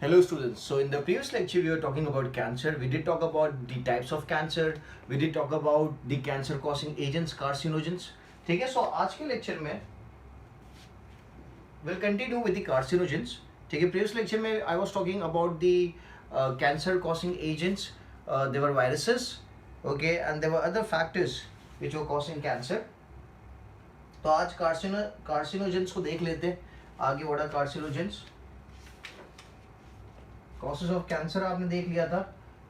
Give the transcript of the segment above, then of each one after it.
Hello students. So in the previous lecture we were talking about cancer. We did talk about the types of cancer. We did talk about the cancer causing agents, carcinogens. ठीक है. So आज के lecture में we'll continue with the carcinogens. ठीक है. Previous lecture में I was talking about the cancer causing agents. There were viruses, okay, and there were other factors which were causing cancer. तो आज carcinogens को देख लेते हैं. आगे what are carcinogens? Causes of cancer आपने देख लिया था,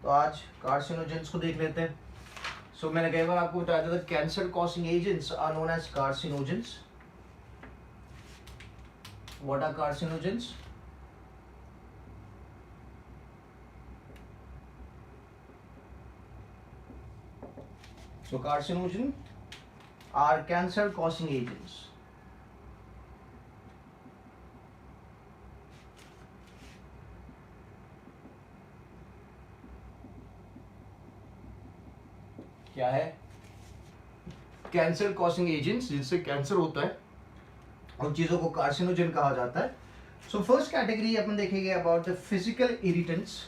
तो आज कार्सिनोजेंस को देख लेते हैं. सो मैंने कई बार आपको बताया था cancer causing agents are known as carcinogens. What are carcinogens? So carcinogen are cancer causing agents. क्या है? कैंसर कॉसिंग एजेंट्स, जिससे कैंसर होता है, उन चीजों को कार्सिनोजन कहा जाता है. सो फर्स्ट कैटेगरी अपन देखेंगे about the physical irritants.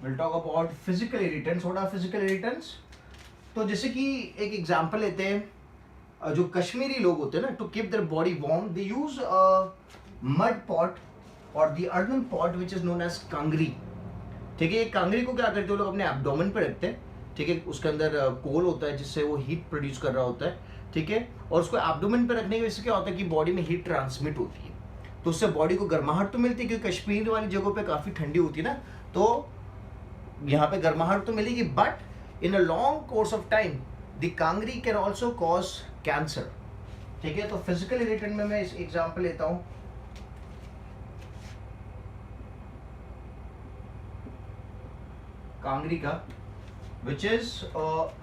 Will talk about physical irritants. What are physical irritants? तो जैसे कि एक एग्जांपल लेते हैं, जो कश्मीरी लोग होते हैं ना, to keep their body warm they use mud pot or the earthen pot which is known as kangri. ठीक है. कांगरी को क्या करते हैं वो लोग अपने एब्डोमेन पे रखते हैं. ठीक है. उसके अंदर कोल होता है जिससे वो हीट प्रोड्यूस कर रहा होता है. ठीक है. और उसको एब्डोमेन पे रखने की वजह से क्या होता है कि बॉडी में हीट ट्रांसमिट होती है, तो उससे बॉडी को गर्माहट तो मिलती है, क्योंकि कश्मीर वाली जगहों पे काफ़ी ठंडी होती है ना, तो यहाँ पे गर्माहट तो मिलेगी, but in a long course of time the Kangri can also cause cancer. ठीक है. तो फिजिकल इरिटेंट में मैं इस एग्जांपल लेता हूं, कांगरी का, विच इज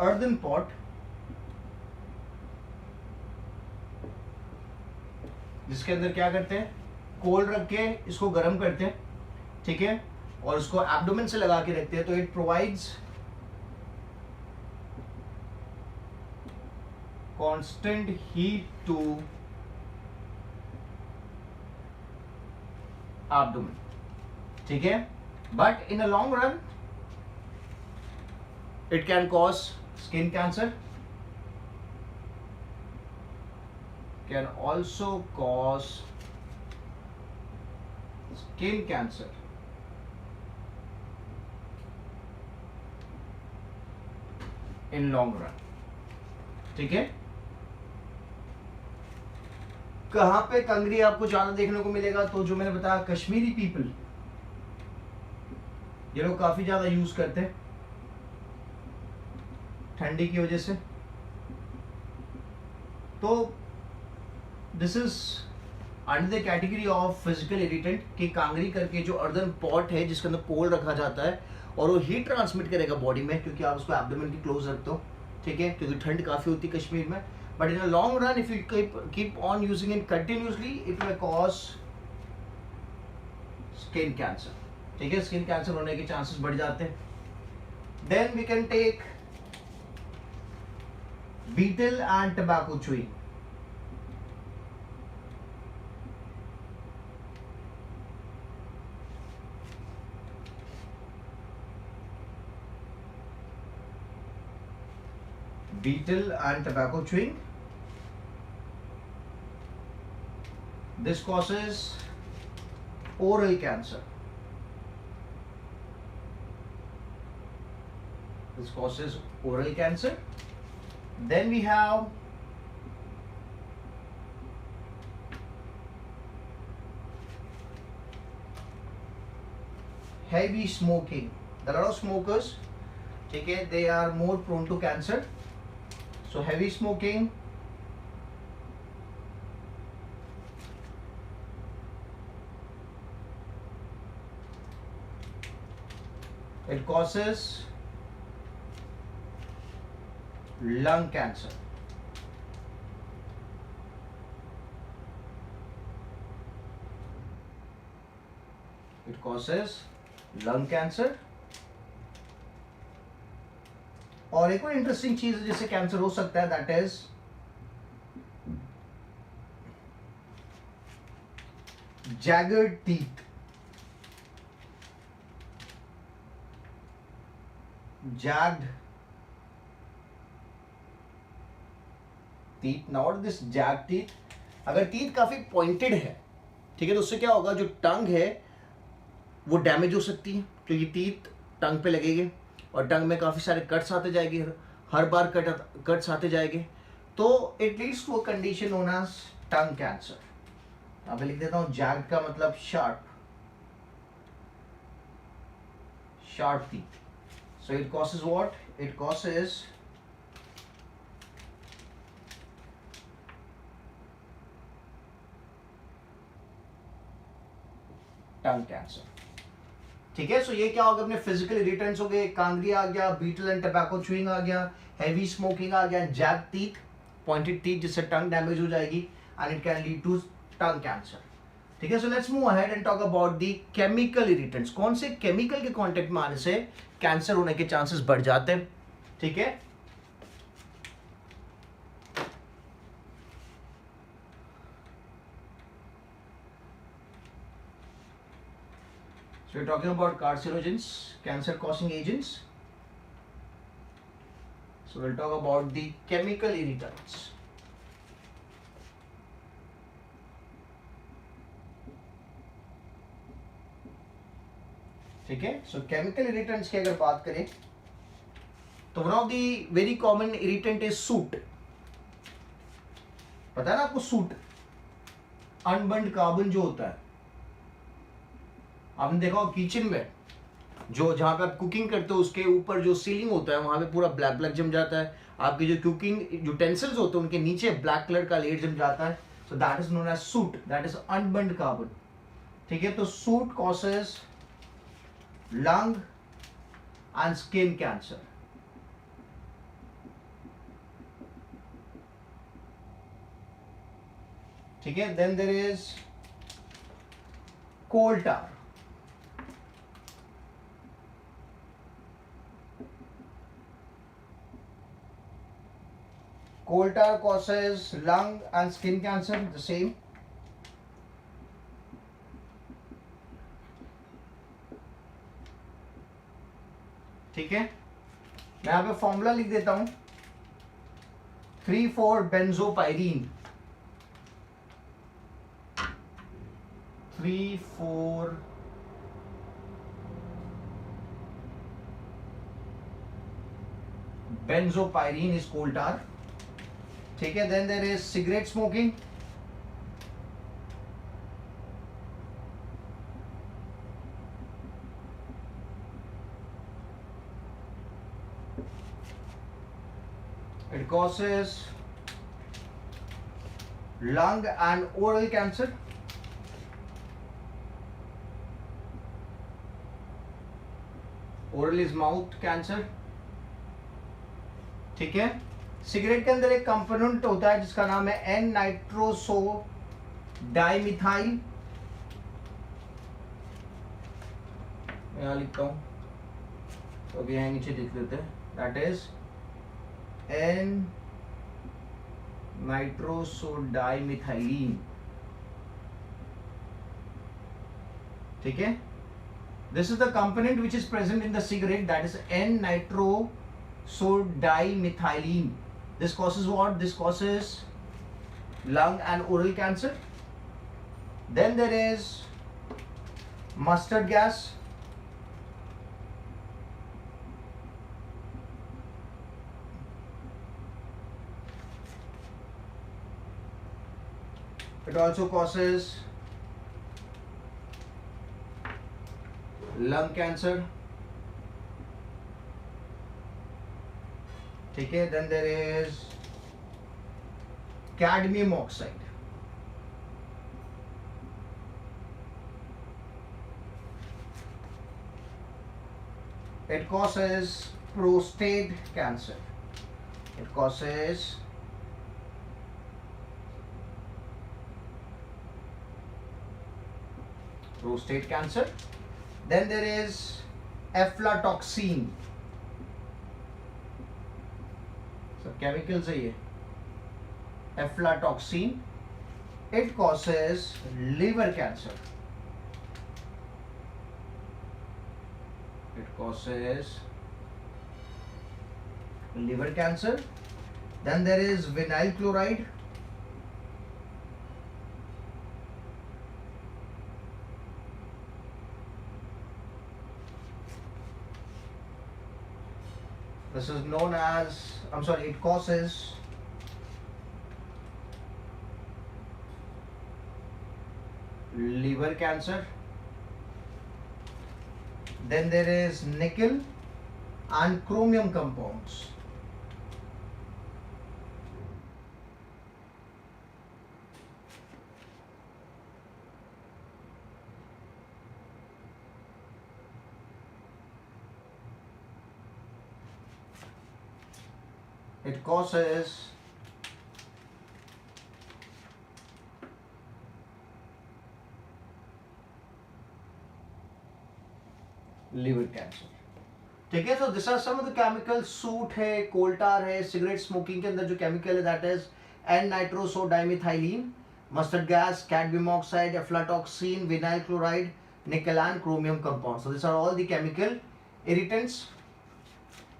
अर्दन पॉट, जिसके अंदर क्या करते हैं, कोल रख के इसको गर्म करते हैं. ठीक है. और उसको एब्डोमेन से लगा के रखते हैं, तो it provides constant heat to abdomen. ठीक है. but in a long run it can cause skin cancer, can also cause skin cancer in long run. ठीक है. कहाँ पे कंगरी आपको ज्यादा देखने को मिलेगा? तो जो मैंने बताया, कश्मीरी पीपल, ये लोग काफी ज्यादा यूज करते हैं ठंडी की वजह से. तो this is under the category of physical irritant, कि कांगरी करके जो अर्दन पॉट है जिसके अंदर कोल रखा जाता है और वो हीट ट्रांसमिट करेगा बॉडी में, क्योंकि आप उसको एब्डोमेन की क्लोज रखते हो. ठीक है. क्योंकि ठंड काफी होती है कश्मीर में. But in a long run, if you keep on using it continuously, it may cause skin cancer. ठीक है. स्किन कैंसर होने के चांसेस बढ़ जाते हैं. Then we can take betel and tobacco chewing. Betel and tobacco chewing. This causes oral cancer. This causes oral cancer. Then we have heavy smoking. There are a lot of smokers, okay, they are more prone to cancer. So heavy smoking, it causes lung cancer. It causes lung cancer. और एक और interesting चीज जिससे cancer हो सकता है, that is jagged teeth. Jagged teeth. Now what is this jagged teeth? अगर teeth काफी पॉइंटेड है, ठीक है, तो उससे क्या होगा, जो टंग है वो डैमेज हो सकती है, क्योंकि टीथ टंग पे लगेंगे और टंग में काफी सारे कट्स आते जाएंगे, हर बार कट्स आते जाएंगे, तो it leads to a condition known as tongue cancer. अब लिख देता हूं, जैग्ड का मतलब sharp, sharp teeth. So it causes what? It causes tongue cancer. ठीक है, सो ये क्या होगा, अपने फिजिकल इरिटेंट्स हो गए, कांगरी आ गया, बीटल एंड टबैको च्यूइंग आ गया, हैवी स्मोकिंग आ गया, जैग टीथ, पॉइंटेड टीथ जिससे टंग डैमेज हो जाएगी, and it can lead to tongue cancer. ठीक है, so let's move ahead and talk about the chemical irritants. कौन से केमिकल के कांटेक्ट में आने से कैंसर होने के चांसेस बढ़ जाते हैं. ठीक है, so we're talking about carcinogens, cancer causing agents. So we'll talk about the chemical irritants. ठीक है, सो केमिकल इरिटेंट्स की अगर बात करें तो one of the very common irritant is suit. पता है ना आपको, सूट, अनबर्न्ड कार्बन जो होता है, आपने देखा हो किचन में, जो जहां पे आप कुकिंग करते हो उसके ऊपर जो सीलिंग होता है वहां पे पूरा ब्लैक ब्लैक जम जाता है, आपके जो कुकिंग यूटेंसिल्स होते हैं उनके नीचे ब्लैक कलर का लेयर जम जाता है. So that is known as soot, that is unburned carbon. ठीक है, तो soot causes lung and skin cancer. ठीक है, then there is coal tar. Coal tar causes lung and skin cancer, the same. ठीक है, मैं यहां पे फॉर्मूला लिख देता हूं, 3,4-benzopyrene. 3,4-benzopyrene is coal tar. ठीक है, then there is cigarette smoking. It causes lung and oral cancer. Oral is mouth cancer. ठीक है, सिगरेट के अंदर एक कंपोनेंट होता है जिसका नाम है एन नाइट्रोसो डाइमिथाइल. मैं यहां लिखता हूं, तो अभी यहां नीचे लिख देते हैं, दैट इज N nitrosodimethyline. ठीक है, this is the component which is present in the cigarette, that is N nitrosodimethyline. This causes what? This causes lung and oral cancer. Then there is mustard gas. It also causes lung cancer. ठीक है, then there is cadmium oxide. It causes prostate cancer. It causes prostate cancer. Then there is aflatoxin. सब chemicals है ये. Aflatoxin, it causes liver cancer. It causes liver cancer. Then there is vinyl chloride. This is known as, it causes liver cancer. Then there is nickel and chromium compounds. It causes liver cancer. ठीक है. So these are some of the chemicals. Suit है, कोल्टार है, cigarette smoking के अंदर जो chemical है that is N-nitrosodimethylamine, mustard gas, cadmium oxide, aflatoxin, vinyl chloride, nickel and chromium compound. So this are all the chemical irritants.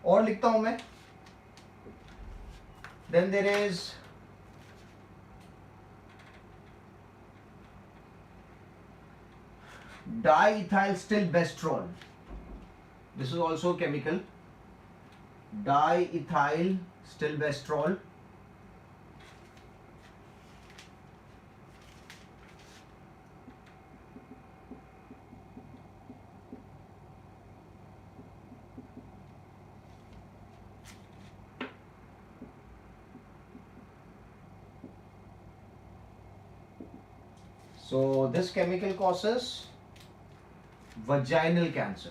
और लिखता हूं मैं. Then there is diethyl stilbestrol. This is also a chemical. Diethyl stilbestrol. So this chemical causes vaginal cancer.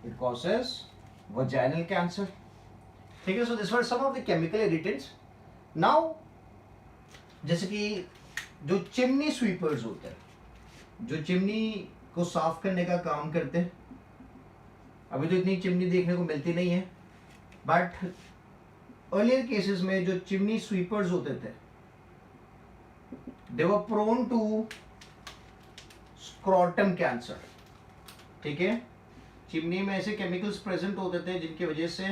It causes vaginal cancer. ठीक है. So this were some of the chemical irritants. Now जैसे कि जो chimney sweepers होते हैं, जो chimney को साफ करने का काम करते हैं, अभी तो इतनी चिमनी देखने को मिलती नहीं है, बट अर्लियर केसेस में जो चिमनी स्वीपर्स होते थे दे वर प्रोन टू स्क्रॉटम कैंसर. ठीक है. चिमनी में ऐसे केमिकल्स प्रेजेंट होते थे जिनकी वजह से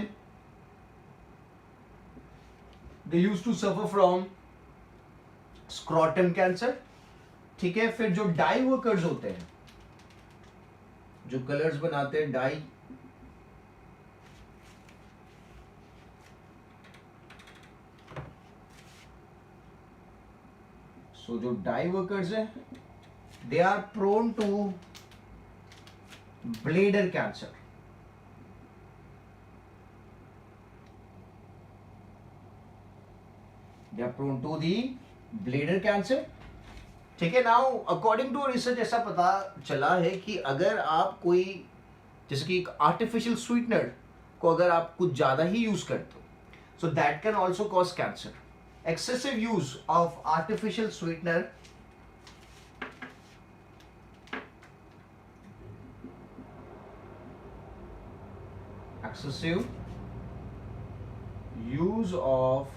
they used to suffer from scrotum cancer. ठीक है. फिर जो डाई वर्कर्स होते हैं, जो कलर्स बनाते हैं, डाई, तो जो डाई वर्कर्स है they are prone to bladder cancer. They are prone to the bladder cancer. ठीक है. नाउ अकॉर्डिंग टू रिसर्च ऐसा पता चला है कि अगर आप कोई जैसे कि एक आर्टिफिशियल स्वीटनर को अगर आप कुछ ज्यादा ही यूज करते हो, so that can also cause cancer. Excessive use of artificial sweetener excessive use of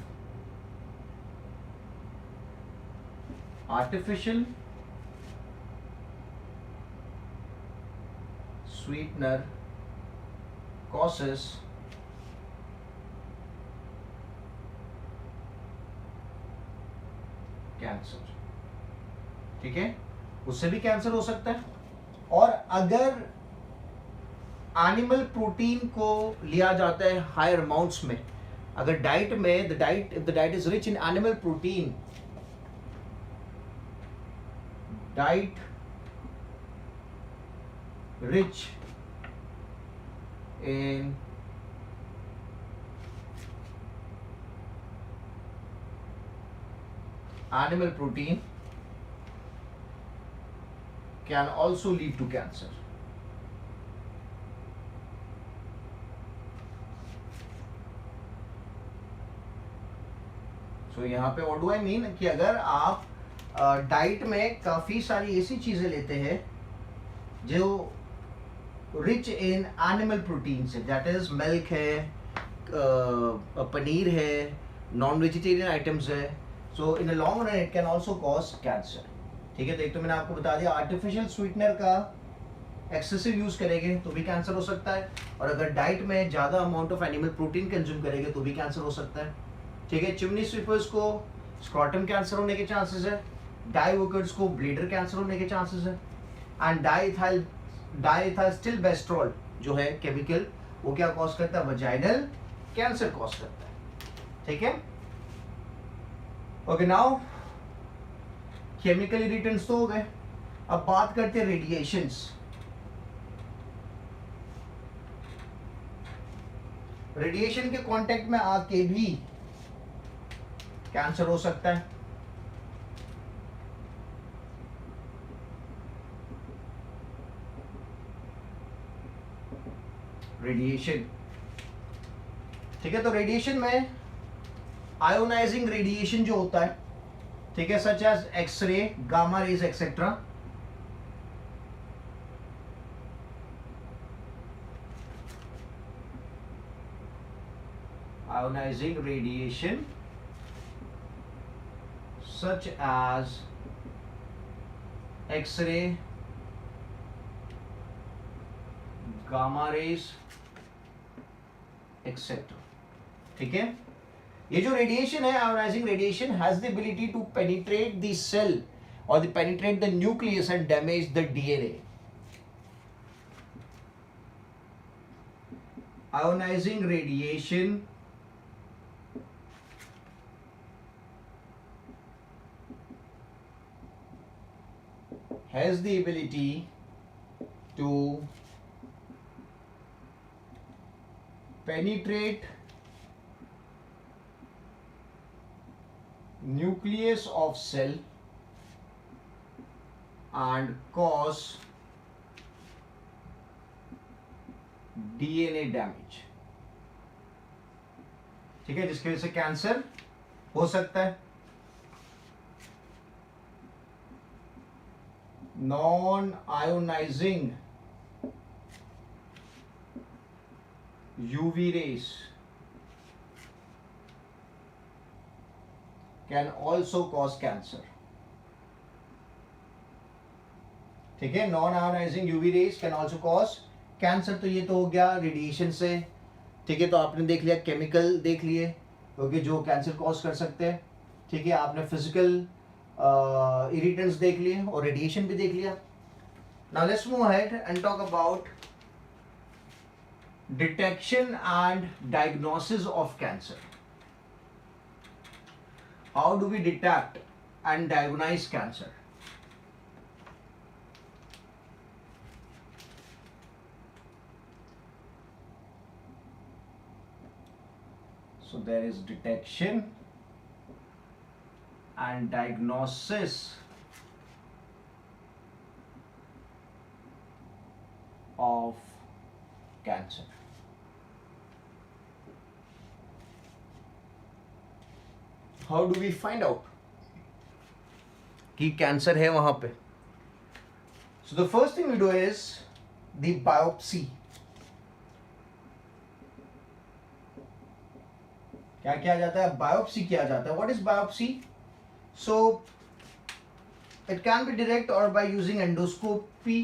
artificial sweetener causes cancer. ठीक है. उससे भी कैंसर हो सकता है. और अगर एनिमल प्रोटीन को लिया जाता है हायर अमाउंट्स में, अगर डाइट में the diet is rich in animal protein, diet rich in animal protein can also lead to cancer. So यहाँ पे what do I mean कि अगर आप डाइट में काफ़ी सारी ऐसी चीज़ें लेते हैं जो रिच इन एनिमल प्रोटीन से, दैट इज मिल्क है, पनीर है, नॉन वेजिटेरियन आइटम्स है. So in the long run it can also cause cancer. ठीक है, तो एक तो मैंने आपको बता दिया आर्टिफिशियल स्वीटनर का एक्सेसिव यूज करेंगे तो भी कैंसर हो सकता है, और अगर डाइट में ज़्यादा amount of animal protein consume करेंगे तो भी कैंसर हो सकता है. ठीक है, चिमनी स्वीपर्स को स्क्रॉटम कैंसर होने के चांसेस है, डाई वर्कर्स को ब्लेडर कैंसर होने के चांसेस है, एंड डाईथाइलस्टिलबेस्ट्रॉल जो है केमिकल, वो क्या कॉज करता है, वजाइनल कैंसर कॉज करता है. ठीक है, ओके. नाउ केमिकल इरिटेंट्स तो हो गए, अब बात करते हैं रेडिएशंस. रेडिएशन के कांटेक्ट में आके भी कैंसर हो सकता है. रेडिएशन, ठीक है, तो रेडिएशन में आयोनाइजिंग रेडिएशन जो होता है, ठीक है, such as X-ray, gamma rays etcetera. Ionising radiation such as X-ray, gamma rays, etc. ठीक है, ये जो रेडिएशन है, ionising radiation has the ability to penetrate the cell or penetrate the nucleus and damage the DNA. Ionising radiation has the ability to penetrate nucleus of cell and cause DNA damage. ठीक है, जिसकी वजह से cancer हो सकता है. Non-ionizing UV rays can also cause cancer. ठीक है, non ionising UV rays can also cause cancer. तो ये तो हो गया रेडिएशन से. ठीक है, तो आपने देख लिया केमिकल देख लिए, क्योंकि जो कैंसर कॉज कर सकते हैं. ठीक है, आपने फिजिकल इरिटेंट्स देख लिए और रेडिएशन भी देख लिया. Now let's move ahead and talk about detection and diagnosis of cancer. How do we detect and diagnose cancer? So there is detection and diagnosis of cancer. How do we find out कि cancer है वहां पे? So the first thing we do is the biopsy. क्या किया जाता है? Biopsy किया जाता है. What is biopsy? So it can be direct or by using endoscopy.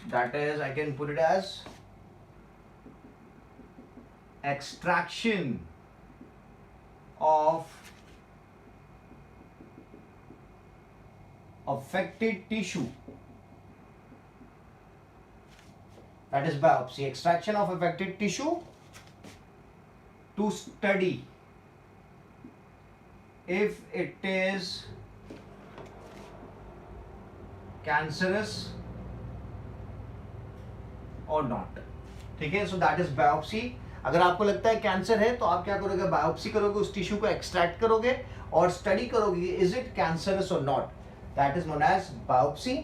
That is, I can put it as extraction of affected tissue. That is biopsy, extraction of affected tissue to study if it is cancerous or not. ठीक है, so that is biopsy. अगर आपको लगता है cancer है तो आप क्या करोगे? बायोप्सी करोगे, उस टिश्यू को एक्सट्रैक्ट करोगे और स्टडी करोगे is it cancerous or not. That is known as biopsy.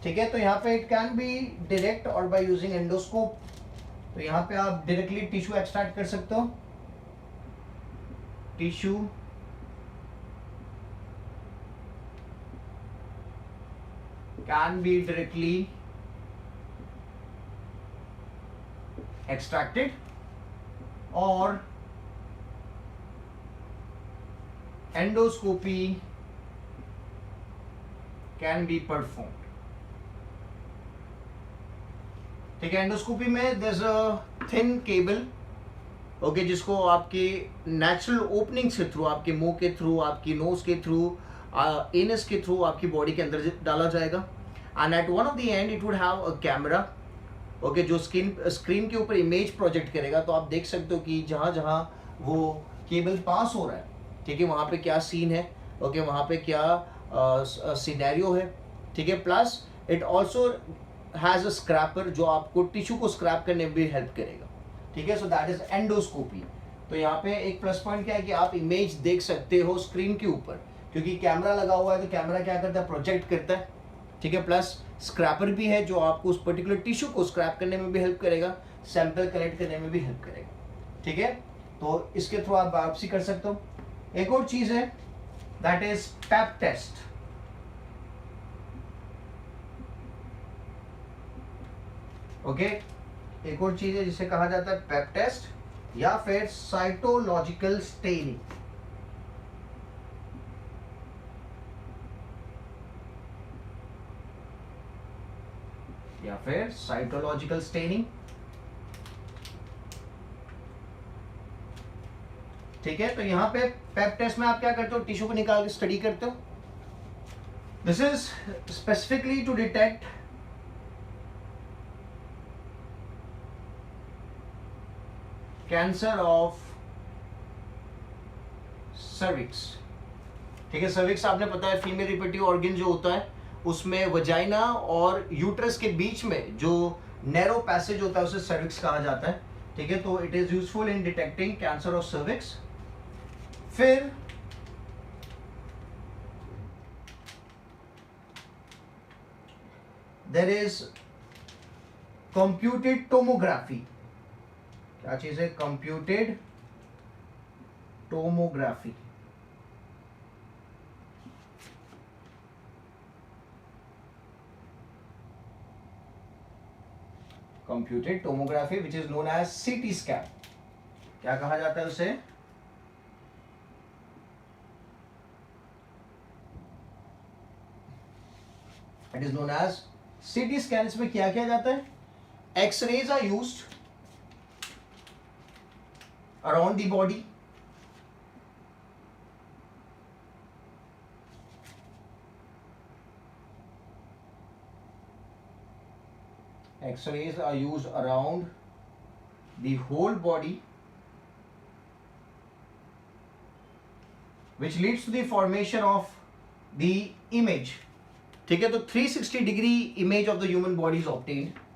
ठीक है, तो यहाँ पे it can be direct or by using endoscope. तो यहाँ पे आप डायरेक्टली टिश्यू एक्सट्रैक्ट कर सकते हो. Tissue can be directly extracted or endoscopy can be performed. ठीक है, एंडोस्कोपी में there's a thin cable, okay, जिसको आपके नेचुरल ओपनिंग के थ्रू, आपके मुंह के थ्रू, आपकी नोज के थ्रू, एनस के थ्रू आपकी बॉडी के अंदर डाला जाएगा. And at one of the end it would have a camera, okay, जो स्क्रीन के ऊपर इमेज प्रोजेक्ट करेगा. तो आप देख सकते हो कि जहाँ जहाँ वो केबल पास हो रहा है, ठीक है, वहाँ पे क्या सीन है, ओके, वहाँ पे क्या सिनेरियो है, ठीक है. Plus it also has a scraper जो आपको टिश्यू को स्क्रैप करने में भी हेल्प करेगा, ठीक है. So that is endoscopy. तो यहाँ पे एक प्लस पॉइंट क्या है कि आप इमेज देख सकते हो स्क्रीन के ऊपर, क्योंकि कैमरा लगा हुआ है. तो कैमरा क्या करता है, प्रोजेक्ट करता है, ठीक है. प्लस स्क्रैपर भी है जो आपको उस पर्टिकुलर टिश्यू को स्क्रैप करने में भी हेल्प करेगा, सैंपल कलेक्ट करने में भी हेल्प करेगा, ठीक है. तो इसके थ्रू आप बायोप्सी कर सकते हो. एक और चीज है, that is pap test. Okay, एक और चीज है जिसे कहा जाता है पैप टेस्ट या फिर साइटोलॉजिकल स्टेनिंग. या फिर साइटोलॉजिकल स्टेनिंग, ठीक है. तो यहां पे पैप टेस्ट में आप क्या करते हो, टिश्यू को निकाल के स्टडी करते हो. This is specifically to detect cancer of cervix, ठीक है. सर्विक्स आपने पता है फीमेल रिप्रोडक्टिव ऑर्गन जो होता है, उसमें वजाइना और यूट्रस के बीच में जो नैरो पैसेज होता है उसे सर्विक्स कहा जाता है, ठीक है. तो it is useful in detecting cancer of cervix. फिर देयर इज कंप्यूटेड टोमोग्राफी. क्या चीज है, computed tomography. Computed tomography which is known as CT scan. क्या कहा जाता है उसे, it is known as CT scan. इसमें क्या किया जाता है, X-rays are used around the body, x-rays are used around the whole body, which leads to the formation of the image, ठीक है. तो 360 degree image of the human body is obtained.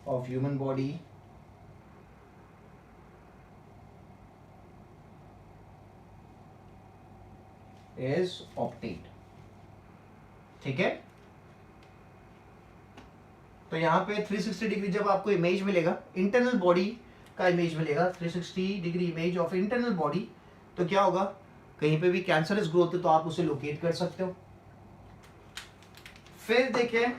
of human body is obtained, ठीक है. तो यहां पे 360 degree जब आपको इमेज मिलेगा, इंटरनल बॉडी का इमेज मिलेगा, 360 degree image of internal body, तो क्या होगा, कहीं पे भी कैंसरस ग्रोथ है तो आप उसे लोकेट कर सकते हो. फिर देखिए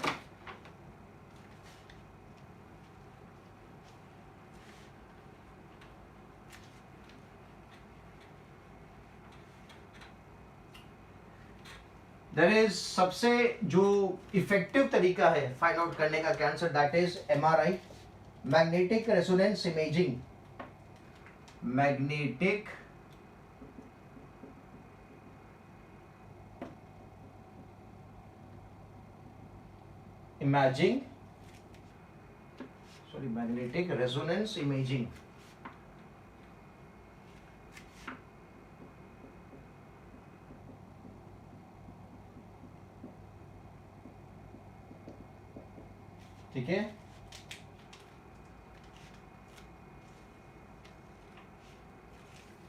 देयर इज सबसे जो इफेक्टिव तरीका है फाइंड आउट करने का cancer, that is MRI, magnetic resonance imaging. Magnetic imaging, sorry, magnetic resonance imaging. ठीक है.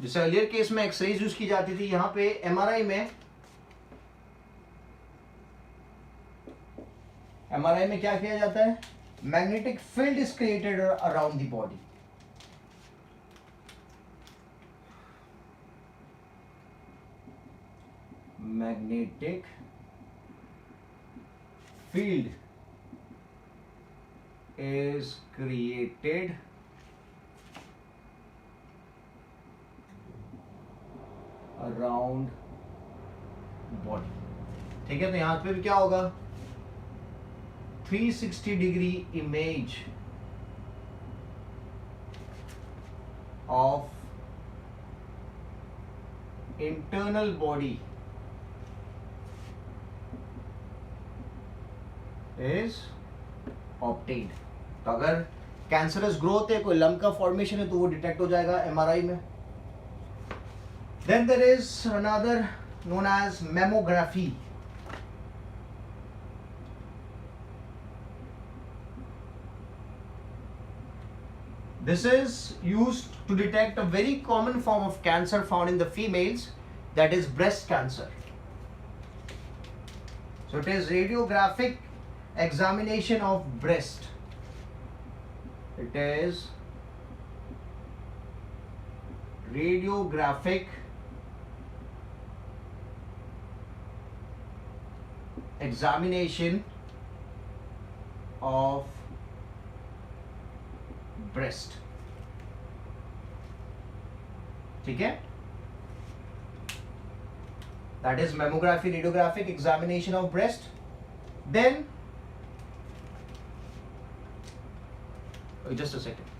जैसे अर्लियर केस में एक्सरेज यूज की जाती थी, यहां पे एमआरआई में एमआरआई में क्या किया जाता है? Magnetic field is created around the body. Magnetic field is created around body. ठीक है, तो यहां पे भी क्या होगा? 360 degree image of internal body is obtained. तो अगर कैंसरस ग्रोथ है, कोई लम्प का फॉर्मेशन है, तो वो डिटेक्ट हो जाएगा एमआरआई में. Then there is another known as mammography. This is used to detect a very common form of cancer found in the females, that is breast cancer. So it is radiographic examination of breast. It is radiographic examination of breast. ठीक है, that is mammography, radiographic examination of breast. Then just a second.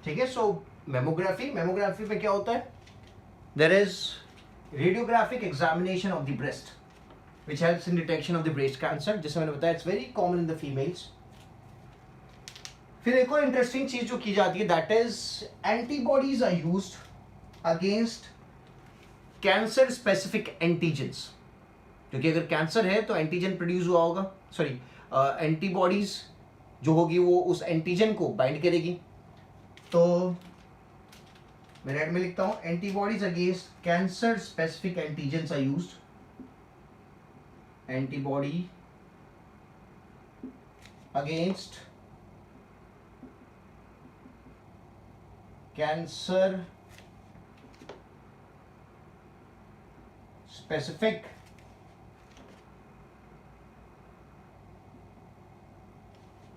ठीक है, सो mammography में क्या होता है? There is radiographic examination of the breast which helps in detection of the breast cancer, जैसे मैंने बताया it's very common in the females. फिर एक और इंटरेस्टिंग चीज जो की जाती है, that is antibodies are used against cancer specific antigens. क्योंकि अगर कैंसर है तो एंटीजन प्रोड्यूस हुआ होगा, सॉरी एंटीबॉडीज जो होगी वो उस एंटीजन को बाइंड करेगी. तो मैं रेड में लिखता हूं, antibodies against cancer specific antigens are used. Antibody against cancer specific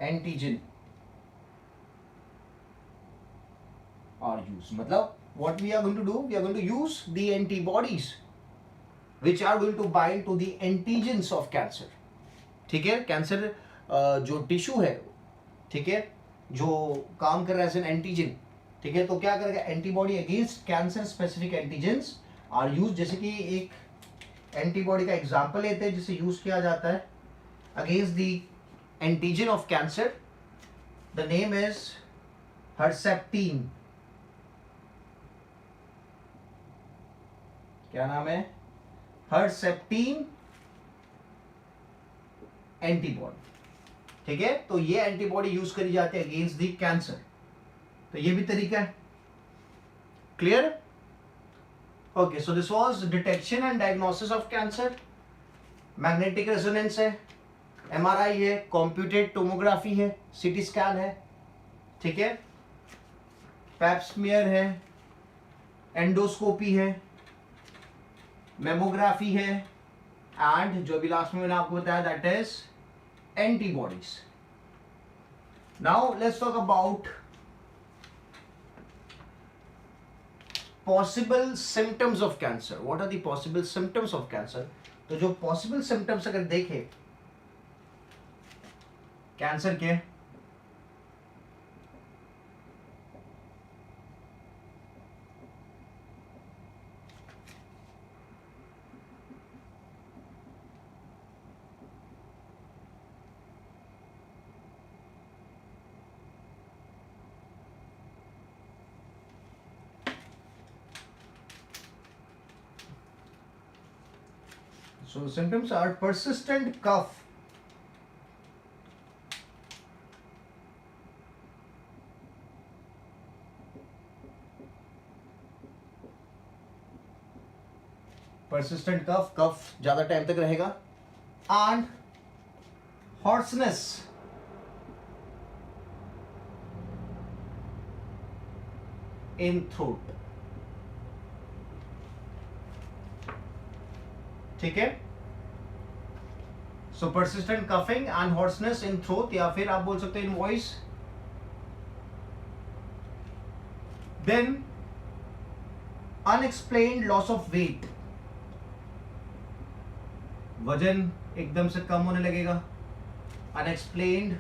antigen are used. मतलब what we are going to do, we are going to use the antibodies which are going to bind to the antigens of cancer. ठीक है, cancer जो tissue है, ठीक है, जो काम कर रहा है एज एन एंटीजन, ठीक है, तो क्या करेगा? Antibody against cancer specific antigens are use, जैसे कि एक एंटीबॉडी का एग्जाम्पल लेते हैं जिसे यूज किया जाता है against the antigen of cancer. The name is Herceptin. क्या नाम है? Herceptin antibody. ठीक है, तो ये एंटीबॉडी यूज करी जाती है अगेंस्ट द कैंसर. तो ये भी तरीका है. Clear? Okay, so this was detection and diagnosis of cancer. Magnetic resonance है, एमआरआई है, कंप्यूटेड टोमोग्राफी है, सीटी स्कैन है. ठीक है, पैप्समियर है, एंडोस्कोपी है, मेमोग्राफी है, एंड जो भी लास्ट में मैंने आपको बताया that is antibodies. Now let's talk about possible symptoms of cancer. What are the possible symptoms of cancer? तो जो पॉसिबल सिम्टम्स अगर देखें कैंसर के, so the symptoms are persistent cough, persistent cough ज्यादा टाइम तक रहेगा, and hoarseness in throat. ठीक है, सो persistent coughing and hoarseness in throat, या फिर आप बोल सकते हैं in voice. Then unexplained loss of weight, वजन एकदम से कम होने लगेगा. Unexplained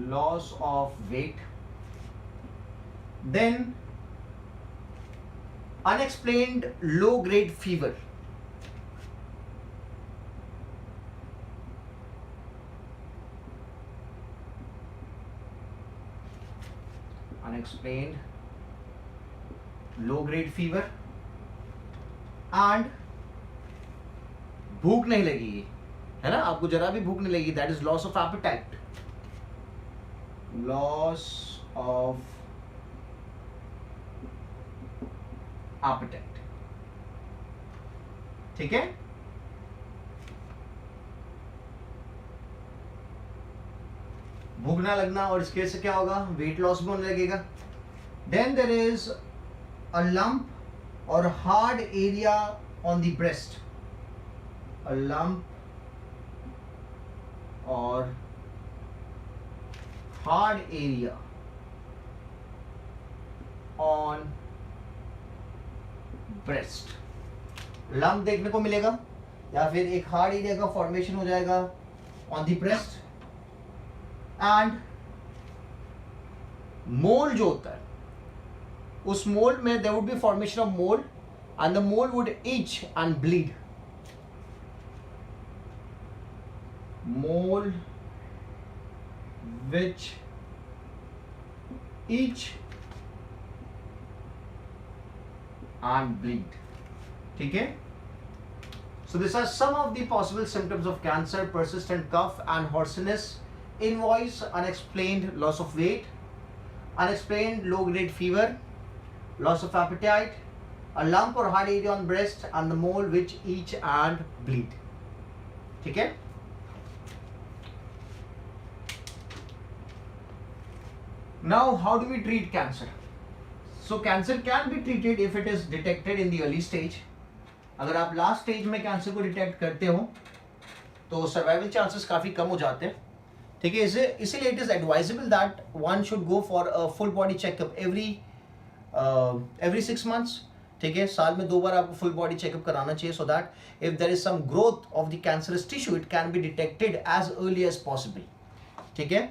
loss of weight. Then unexplained low grade fever. Unexplained low grade fever and भूख नहीं लगी है ना, आपको जरा भी भूख नहीं लगी, that is loss of appetite. Loss of appetite. ठीक है, भूख ना लगना, और इसके से क्या होगा? वेट लॉस भी होने लगेगा. Then there is a lump or hard area on the breast. A lump or hard area on breast. Lump देखने को मिलेगा या फिर एक हार्ड एरिया का फॉर्मेशन हो जाएगा on the breast. And mole जो होता है, उस मोल में there would be formation of mole and the mole would itch and bleed. Mole which itch and bleed. ठीक है, so these are some of the possible symptoms of cancer: persistent cough and hoarseness in voice, unexplained loss of weight, unexplained low grade fever, loss of appetite, a lump or hard area on breast, and the mole which itch and bleed. ठीक है, now how do we treat cancer? So cancer can be treated if it is detected in the early stage. अगर आप last stage में cancer को detect करते हो तो survival chances काफी कम हो जाते हैं. ठीक है, इसीलिए it is advisable that one should go for a full body checkup every 6 months. ठीक है, साल में 2 बार आपको फुल बॉडी चेकअप कराना चाहिए, so that if there is some growth of the cancerous tissue it can be detected as early as possible. ठीक है,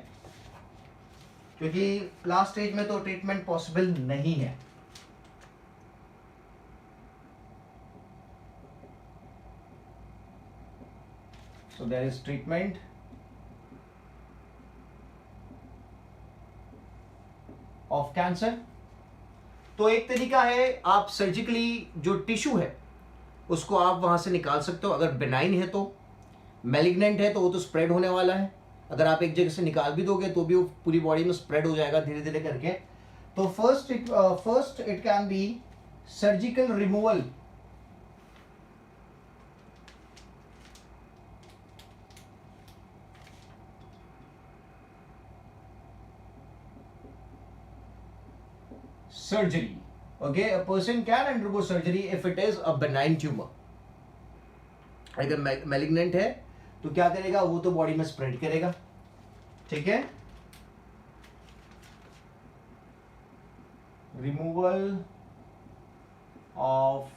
क्योंकि लास्ट स्टेज में तो ट्रीटमेंट पॉसिबल नहीं है। So there is treatment of cancer. तो एक तरीका है, आप सर्जिकली जो टिश्यू है उसको आप वहां से निकाल सकते हो। अगर बेनाइन है तो, मैलिग्नेंट है तो वो तो स्प्रेड होने वाला है। अगर आप एक जगह से निकाल भी दोगे तो भी वो पूरी बॉडी में स्प्रेड हो जाएगा धीरे धीरे करके। तो first it can B surgical removal surgery. Okay, a person can undergo surgery if it is a benign tumor. अगर malignant है तो क्या करेगा, वो तो बॉडी में स्प्रेड करेगा, ठीक है। Removal of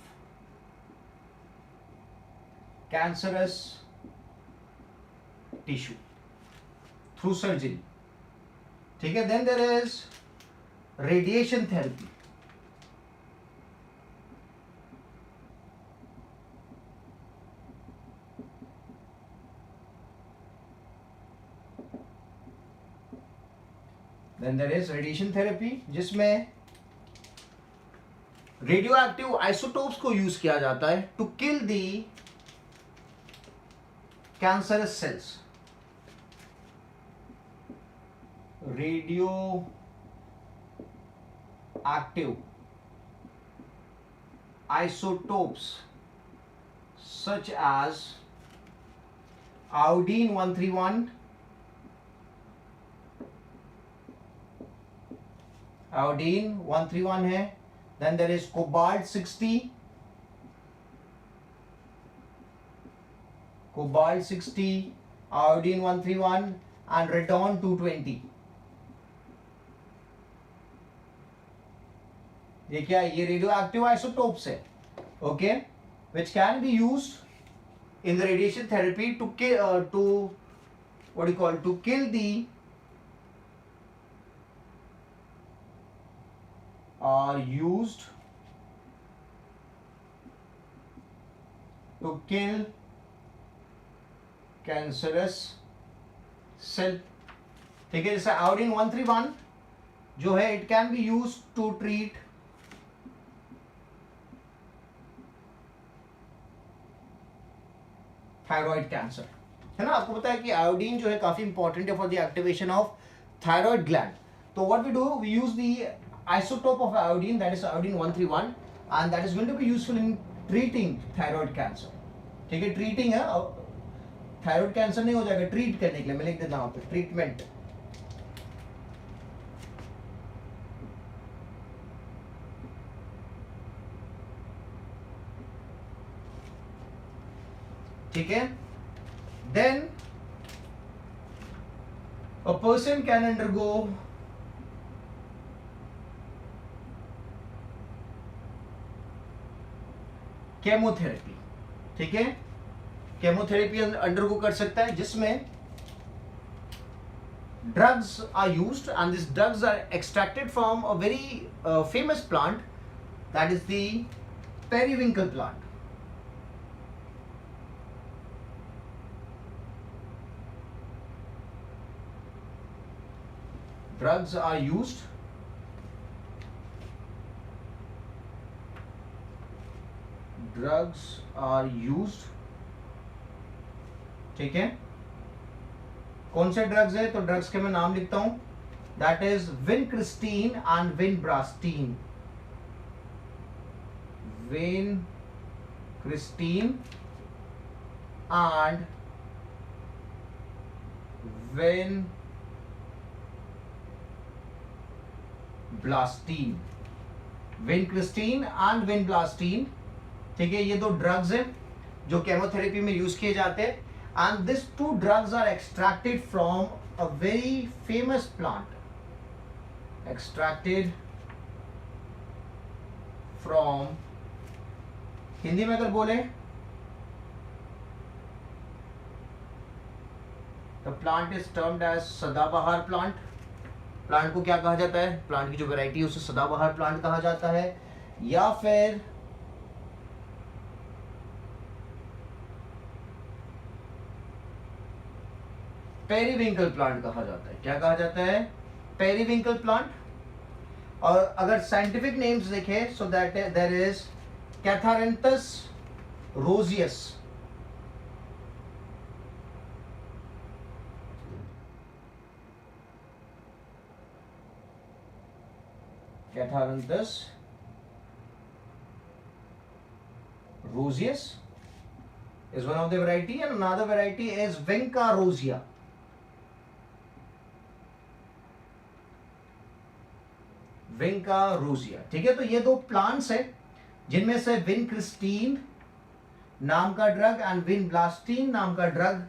cancerous tissue through surgery, ठीक है। Then there is radiation therapy. Then there is radiation therapy जिसमें रेडियो एक्टिव आइसोटोप्स को यूज किया जाता है to kill the cancerous cells. Radio active isotopes such as iodine 131, iodine 131 है। then there is cobalt 60, cobalt 60, iodine 131 and radon 220। ये क्या है, ये रेडियो एक्टिव आइसोटोप्स है, okay, which can be used in the radiation therapy to what you call to kill the are used to kill cancerous cell, ठीक है। जैसे iodine 131 जो है it can be use to treat thyroid cancer, है ना। आपको पता है कि आयोडीन जो है काफी इंपॉर्टेंट है for the activation of thyroid gland. तो what we do, we use the isotope of iodine, that is iodine 131, and that is going to be useful in treating thyroid cancer, ठीक है। Treating है, thyroid cancer नहीं हो जाएगा, treat करने के लिए मैं लिख देता हूं पे ट्रीटमेंट, ठीक है। Then a person can undergo chemotherapy, ठीक है। केमोथेरेपी अंडरगो कर सकता है जिसमें drugs are used and this drugs are extracted from a very famous plant, that is the periwinkle plant. Drugs are used drugs are used, ठीक है। कौन से ड्रग्स है, तो ड्रग्स के मैं नाम लिखता हूं, that is vincristine and vinblastine, vincristine and vinblastine, vincristine and vinblastine, ठीक है। ये दो ड्रग्स हैं जो केमोथेरेपी में यूज किए जाते हैं, and this two drugs are extracted from a very famous plant, extracted from, Hindi में अगर बोले the plant is termed as सदाबहार प्लांट, प्लांट को क्या कहा जाता है, प्लांट की जो वैरायटी है उसे सदाबहार प्लांट कहा जाता है, या फिर पेरीविंकल प्लांट कहा जाता है। क्या कहा जाता है, पेरीविंकल प्लांट। और अगर साइंटिफिक नेम्स देखें so that there is Catharanthus roseus, Catharanthus roseus is one of the variety and another variety is Vinca rosea. Vinca rosea, ठीक है। तो ये दो प्लांट्स है जिनमें से विनक्रिस्टीन नाम का ड्रग एंड विनब्लास्टीन नाम का ड्रग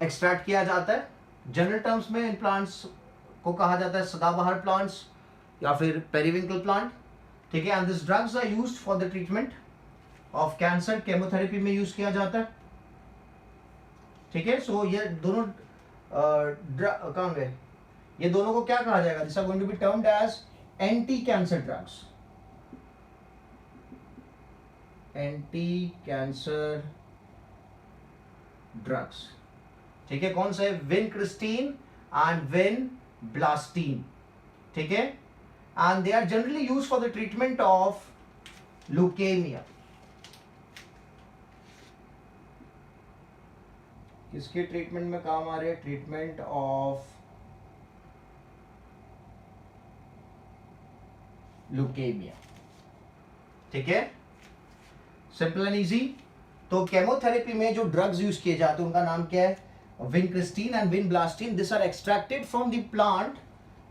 एक्सट्रैक्ट किया जाता है। जनरल टर्म्स में इन प्लांट्स को कहा जाता है सदाबहार प्लांट्स या फिर पेरीविंकल प्लांट, ठीक है। And this drugs are used for the treatment of cancer, chemotherapy में यूज किया जाता है, ठीक है। सो ये दोनों कहाँ गए, ये दोनों को क्या कहा जाएगा, this are going to be termed as anti cancer drugs, anti cancer drugs, ठीक है। कौन से, विनक्रिस्टीन एंड विनब्लास्टीन, ठीक है। And they are generally used for the treatment of leukaemia. किसके ट्रीटमेंट में काम आ रहे हैं, ट्रीटमेंट ऑफ ल्यूकेमिया, ठीक है। Simple and easy. तो केमोथेरेपी में जो ड्रग्स यूज किए जाते हैं उनका नाम क्या है, vincristine and vinblastine. This are extracted from the plant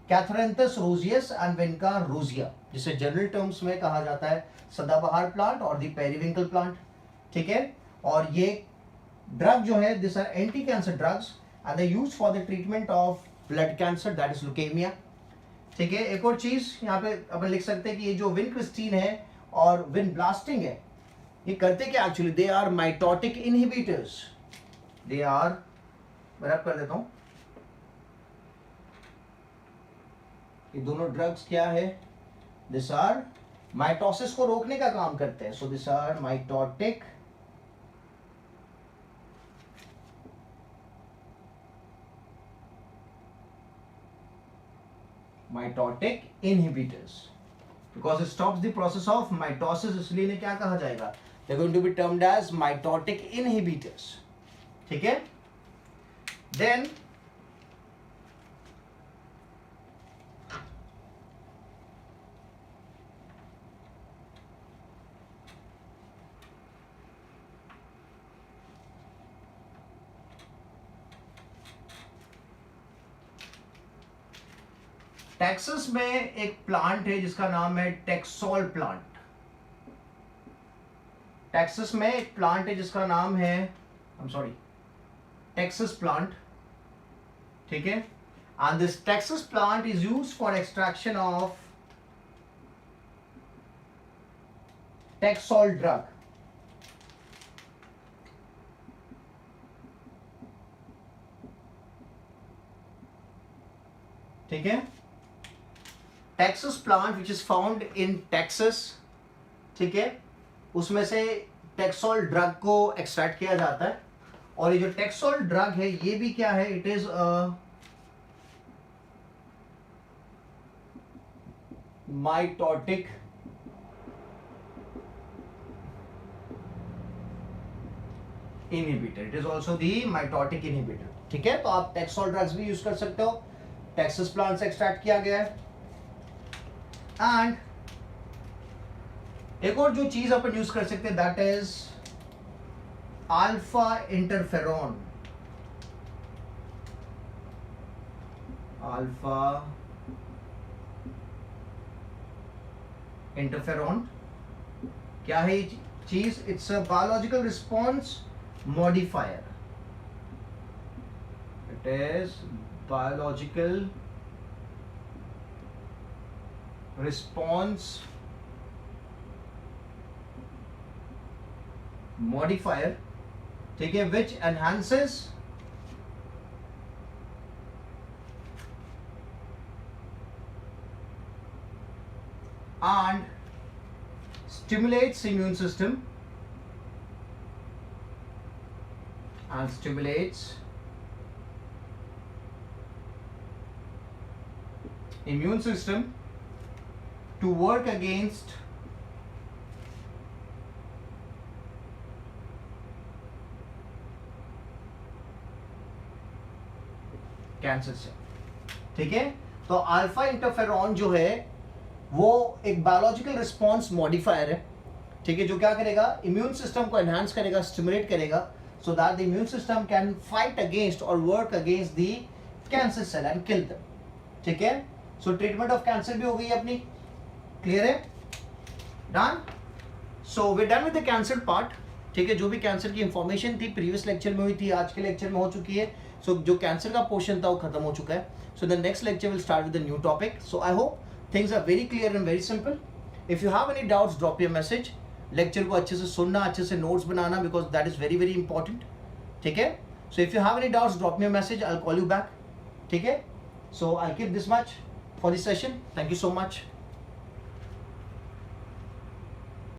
Catharanthus roseus and Vinca rosea, जिसे जनरल टर्म्स में कहा जाता है सदाबहार प्लांट और द पेरीविंकल प्लांट, ठीक है। और ये ड्रग जो है this are anti cancer drugs and they used for the treatment of blood cancer, that is leukaemia, ठीक है। एक और चीज यहाँ पे अपन लिख सकते हैं कि ये जो विनक्रिस्टीन है और विनब्लास्टिंग है, ये करते क्या actually, they are mitotic inhibitors, they are, मैं कर देता हूं, ये दोनों ड्रग्स क्या है, दिस आर माइटोसिस को रोकने का काम करते हैं। So this are mitotic mitotic inhibitors, because it stops the process of mitosis, इसलिए इन्हें क्या कहा जाएगा, they are going to be termed as mitotic inhibitors, ठीक है। देन टेक्सास में एक प्लांट है जिसका नाम है टेक्सोल प्लांट। टेक्सास में एक प्लांट है जिसका नाम है, I am sorry, Texas plant, ठीक है। And this Texas plant is used for extraction of Taxol drug, ठीक है। Texas plant which is found in Texas, ठीक है, उसमें से टेक्सोल ड्रग को एक्सट्रैक्ट किया जाता है। और ये जो टेक्सोल ड्रग है ये भी क्या है, it is mitotic inhibitor, it is also the mitotic inhibitor, ठीक है। तो आप टेक्सोल ड्रग्स भी यूज कर सकते हो, टेक्सास प्लांट से एक्सट्रैक्ट किया गया है। एंड एक और जो चीज अपन यूज कर सकते हैं that is alpha interferon, alpha interferon क्या है ये चीज, it's a biological response modifier, it is biological response modifier, ठीक है, which enhances and stimulates immune system and stimulates immune system to work against cancer से. ठीक है, तो अल्फा इंटरफेरॉन जो है वो एक बायोलॉजिकल रिस्पॉन्स मॉडिफायर है. ठीक है, जो क्या करेगा, इम्यून सिस्टम को एनहांस करेगा, स्टिमुलेट करेगा, so that the immune system can fight against or work against the cancer cell and kill them. ठीक है, सो ट्रीटमेंट ऑफ कैंसर भी हो गई अपनी. क्लियर है, done. So we done with the cancer part. ठीक है, जो भी कैंसर की इंफॉर्मेशन थी प्रीवियस लेक्चर में हुई थी, आज के लेक्चर में हो चुकी है. सो जो कैंसर का पोर्शन था वो खत्म हो चुका है. So the next lecture will start with the new topic. So I hope things are very clear and very simple. If you have any doubts drop your message. Lecture को अच्छे से सुनना, अच्छे से नोट्स बनाना, because that is very very important. ठीक है, so if you have any doubts drop me a message, I will call you back. ठीक है, so I keep this much for this session. Thank you so much.